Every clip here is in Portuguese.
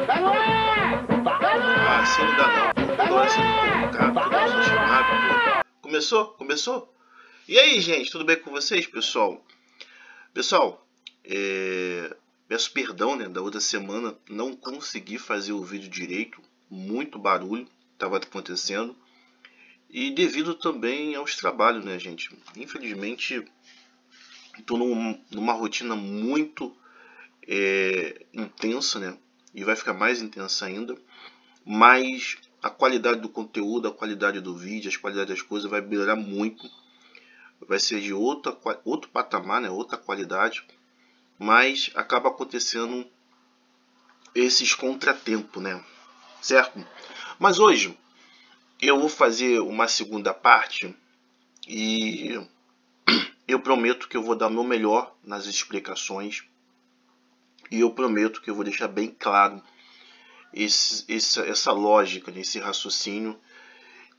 Ah, assim não dá não. Toda hora sendo convocado, toda hora sendo chamado. Começou? Começou? E aí, gente, tudo bem com vocês, pessoal? Pessoal, peço perdão, né, da outra semana não consegui fazer o vídeo direito, muito barulho estava acontecendo e devido também aos trabalhos, né, gente? Infelizmente, estou numa rotina muito intensa, né? E vai ficar mais intensa ainda, mas a qualidade do conteúdo, a qualidade do vídeo, a qualidade das coisas vai melhorar muito. Vai ser de outro patamar, né? Outra qualidade, mas acaba acontecendo esses contratempos, né? Certo? Mas hoje eu vou fazer uma segunda parte e eu prometo que eu vou dar o meu melhor nas explicações e eu prometo que eu vou deixar bem claro essa lógica, esse raciocínio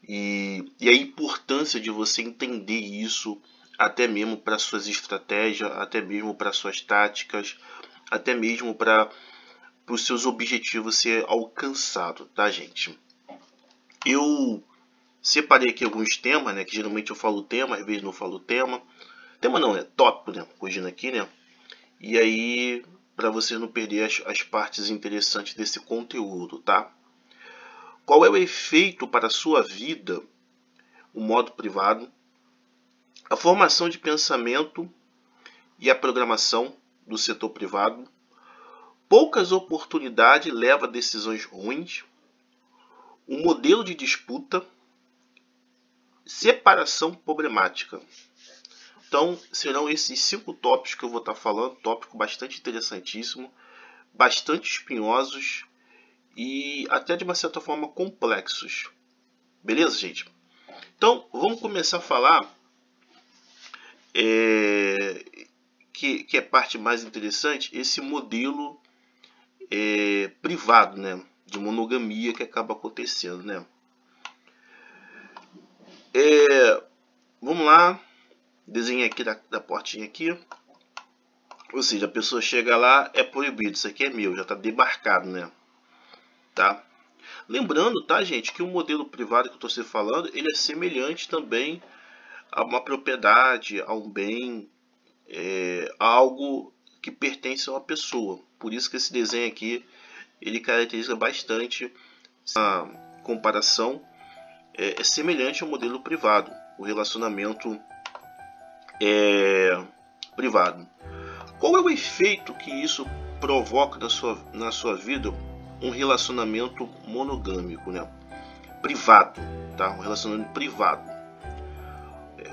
e a importância de você entender isso até mesmo para suas estratégias, até mesmo para suas táticas, até mesmo para os seus objetivos ser alcançados, tá, gente? Eu separei aqui alguns temas, né, que geralmente eu falo tema, às vezes não falo tema. Tema não, né, tópico, né, corrigindo aqui, né? E aí, para você não perder as partes interessantes desse conteúdo, tá? Qual é o efeito para a sua vida, o modo privado, a formação de pensamento e a programação do setor privado, poucas oportunidades levam a decisões ruins, um modelo de disputa, separação problemática. Então, serão esses 5 tópicos que eu vou estar falando, tópico bastante interessantíssimo, bastante espinhosos e até de uma certa forma complexos. Beleza, gente? Então, vamos começar a falar que é a parte mais interessante, esse modelo privado, né, de monogamia que acaba acontecendo, né? Vamos lá, desenho aqui da portinha aqui, ou seja, a pessoa chega lá, é proibido, isso aqui é meu, já está demarcado, né? Tá? Lembrando, tá, gente, que o modelo privado que eu estou falando, ele é semelhante também a uma propriedade, a um bem, a algo que pertence a uma pessoa. Por isso que esse desenho aqui, ele caracteriza bastante essa comparação, é semelhante ao modelo privado, o relacionamento privado. Qual é o efeito que isso provoca na sua vida? Um relacionamento monogâmico, né? Privado, tá? Um relacionamento privado.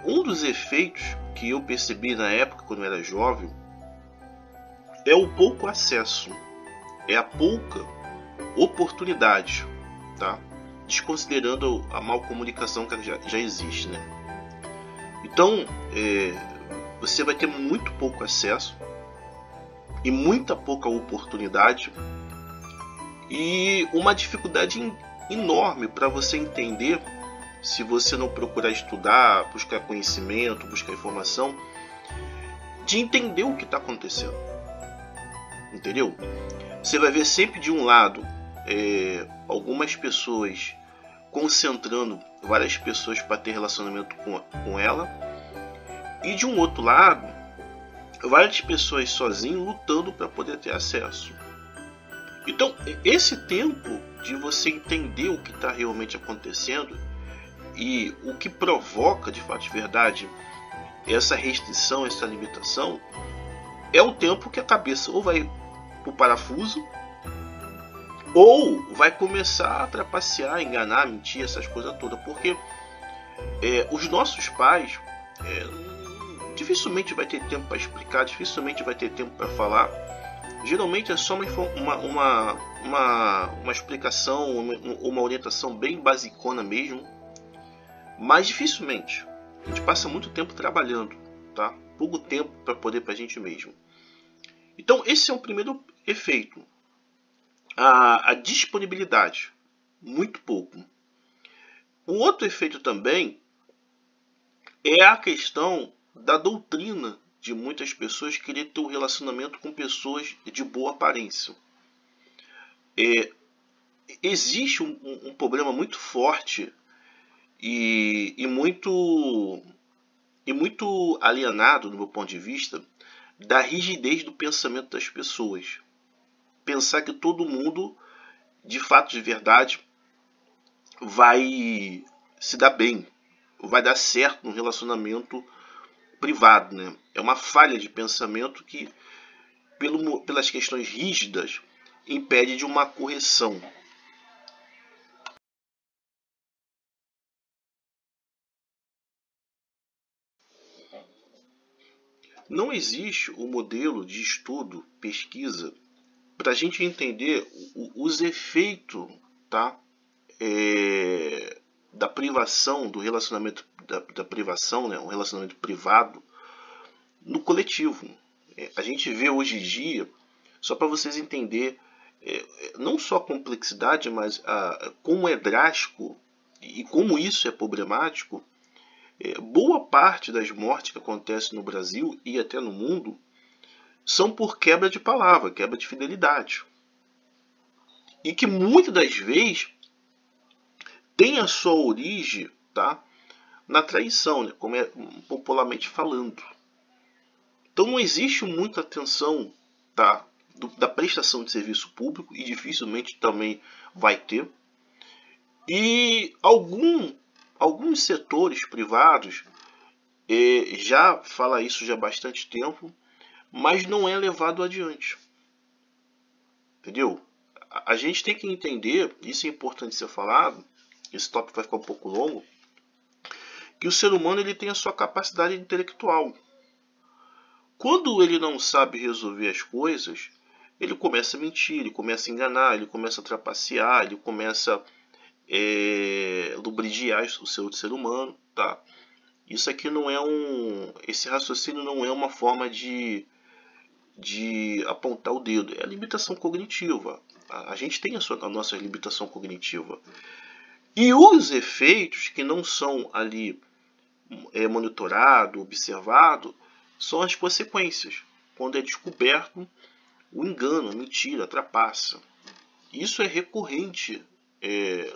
Um dos efeitos que eu percebi na época, quando eu era jovem, é o pouco acesso, é a pouca oportunidade, tá? Desconsiderando a mal comunicação que já existe, né? Então, você vai ter muito pouco acesso e muita pouca oportunidade e uma dificuldade enorme para você entender, se você não procurar estudar, buscar conhecimento, buscar informação, de entender o que está acontecendo. Entendeu? Você vai ver sempre de um lado algumas pessoas concentrando várias pessoas para ter relacionamento com ela, e de um outro lado várias pessoas sozinhas lutando para poder ter acesso. Então, esse tempo de você entender o que está realmente acontecendo e o que provoca, de fato de verdade, essa restrição, essa limitação, é o tempo que a cabeça ou vai para o parafuso ou vai começar a trapacear, enganar, mentir, essas coisas todas. Porque os nossos pais dificilmente vai ter tempo para explicar, dificilmente vai ter tempo para falar. Geralmente é só uma explicação, uma orientação bem basicona mesmo, mas dificilmente. A gente passa muito tempo trabalhando, tá? Pouco tempo para poder para a gente mesmo. Então esse é o primeiro efeito, a disponibilidade, muito pouco. O outro efeito também é a questão da doutrina de muitas pessoas querer ter um relacionamento com pessoas de boa aparência. existe um problema muito forte e muito alienado, do meu ponto de vista, da rigidez do pensamento das pessoas. Pensar que todo mundo, de fato, de verdade, vai se dar bem, vai dar certo no relacionamento privado, né? É uma falha de pensamento que, pelas questões rígidas, impede de uma correção. Não existe um modelo de estudo, pesquisa, para a gente entender os efeitos, tá? Da privação, do relacionamento, da privação, né? Um relacionamento privado no coletivo. A gente vê hoje em dia, só para vocês entenderem, não só a complexidade, mas como é drástico e como isso é problemático. Boa parte das mortes que acontecem no Brasil e até no mundo são por quebra de palavra, quebra de fidelidade. E que muitas das vezes tem a sua origem, tá, na traição, né, como é popularmente falando. Então não existe muita atenção, tá, da prestação de serviço público, e dificilmente também vai ter. E alguns setores privados já fala isso já há bastante tempo, mas não é levado adiante. Entendeu? A gente tem que entender, isso é importante ser falado, esse tópico vai ficar um pouco longo, que o ser humano ele tem a sua capacidade intelectual. Quando ele não sabe resolver as coisas, ele começa a mentir, ele começa a enganar, ele começa a trapacear, ele começa a lubridiar o seu ser humano, tá? Isso aqui não é esse raciocínio não é uma forma de apontar o dedo, é a limitação cognitiva. A gente tem a nossa limitação cognitiva. E os efeitos que não são ali monitorado, observado, são as consequências. Quando é descoberto o engano, a mentira, a trapaça. Isso é recorrente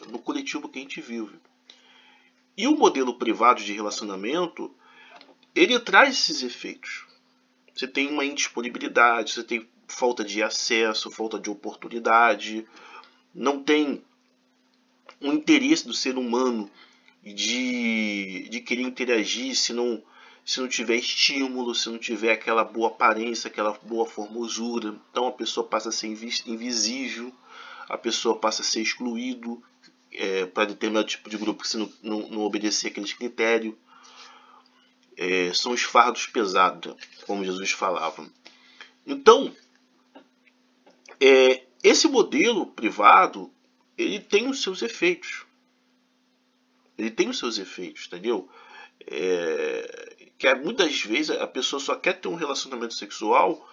no coletivo que a gente vive. E o modelo privado de relacionamento, ele traz esses efeitos. Você tem uma indisponibilidade, você tem falta de acesso, falta de oportunidade, não tem um interesse do ser humano de querer interagir se não tiver estímulo, se não tiver aquela boa aparência, aquela boa formosura. Então a pessoa passa a ser invisível, a pessoa passa a ser excluído para determinado tipo de grupo que se não obedecer aqueles critérios. São os fardos pesados, como Jesus falava. Então, esse modelo privado, ele tem os seus efeitos. Ele tem os seus efeitos, entendeu? Que muitas vezes a pessoa só quer ter um relacionamento sexual,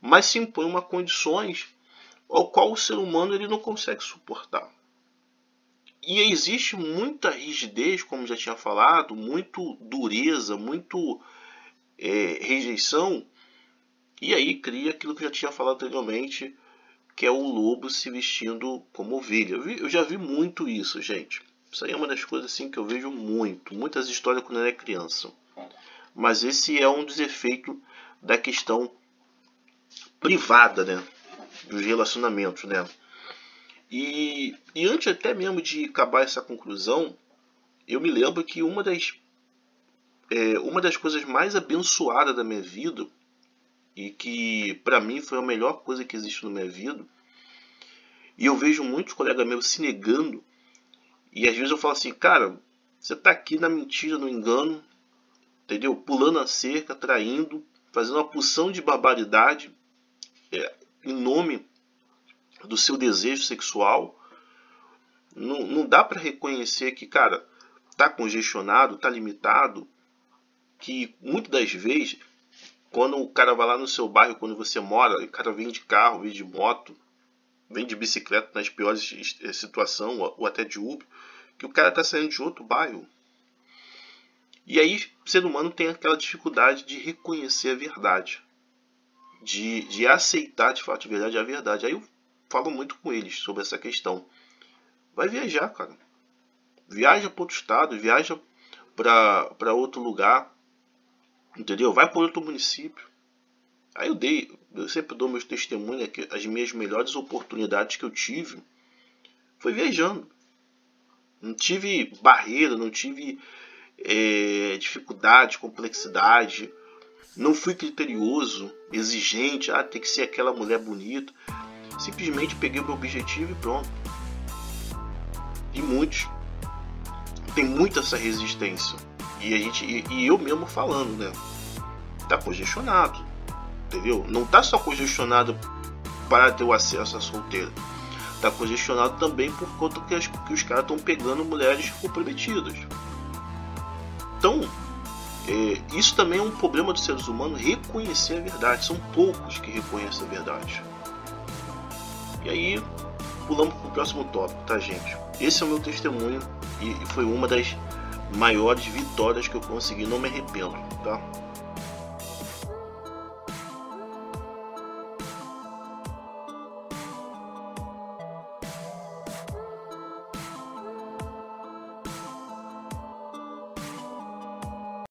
mas se impõe uma condições ao qual o ser humano ele não consegue suportar. E existe muita rigidez, como já tinha falado, muito dureza, muito rejeição, e aí cria aquilo que eu já tinha falado anteriormente, que é o lobo se vestindo como ovelha. Eu já vi muito isso, gente. Isso aí é uma das coisas assim que eu vejo muitas histórias quando eu era criança. Mas esse é um dos efeitos da questão privada, né, dos relacionamentos, né. E antes até mesmo de acabar essa conclusão, eu me lembro que uma das coisas mais abençoadas da minha vida, e que para mim foi a melhor coisa que existe na minha vida, e eu vejo muitos colegas meus se negando, e às vezes eu falo assim, cara, você tá aqui na mentira, no engano, entendeu? Pulando a cerca, traindo, fazendo uma porção de barbaridade em nome do seu desejo sexual. Não dá para reconhecer que, cara, tá congestionado, tá limitado, que muitas das vezes, quando o cara vai lá no seu bairro, quando você mora, o cara vem de carro, vem de moto, vem de bicicleta nas piores situações, ou até de Uber, que o cara tá saindo de outro bairro. E aí o ser humano tem aquela dificuldade de reconhecer a verdade, de aceitar de fato de verdade a verdade. Aí falo muito com eles sobre essa questão. Vai viajar, cara. Viaja para outro estado, viaja para outro lugar, entendeu? Vai para outro município. Aí eu sempre dou meus testemunhos, que as minhas melhores oportunidades que eu tive foi viajando. Não tive barreira, não tive dificuldade, complexidade. Não fui criterioso, exigente, tem que ser aquela mulher bonita. Simplesmente peguei o meu objetivo e pronto. E muitos tem muita essa resistência. E eu mesmo falando, né? Tá congestionado, entendeu? Não tá só congestionado para ter o acesso à solteira. Tá congestionado também por conta que os caras estão pegando mulheres comprometidas. Então, isso também é um problema dos seres humanos, reconhecer a verdade. São poucos que reconhecem a verdade. E aí, pulamos para o próximo tópico, tá, gente? Esse é o meu testemunho e foi uma das maiores vitórias que eu consegui, não me arrependo, tá?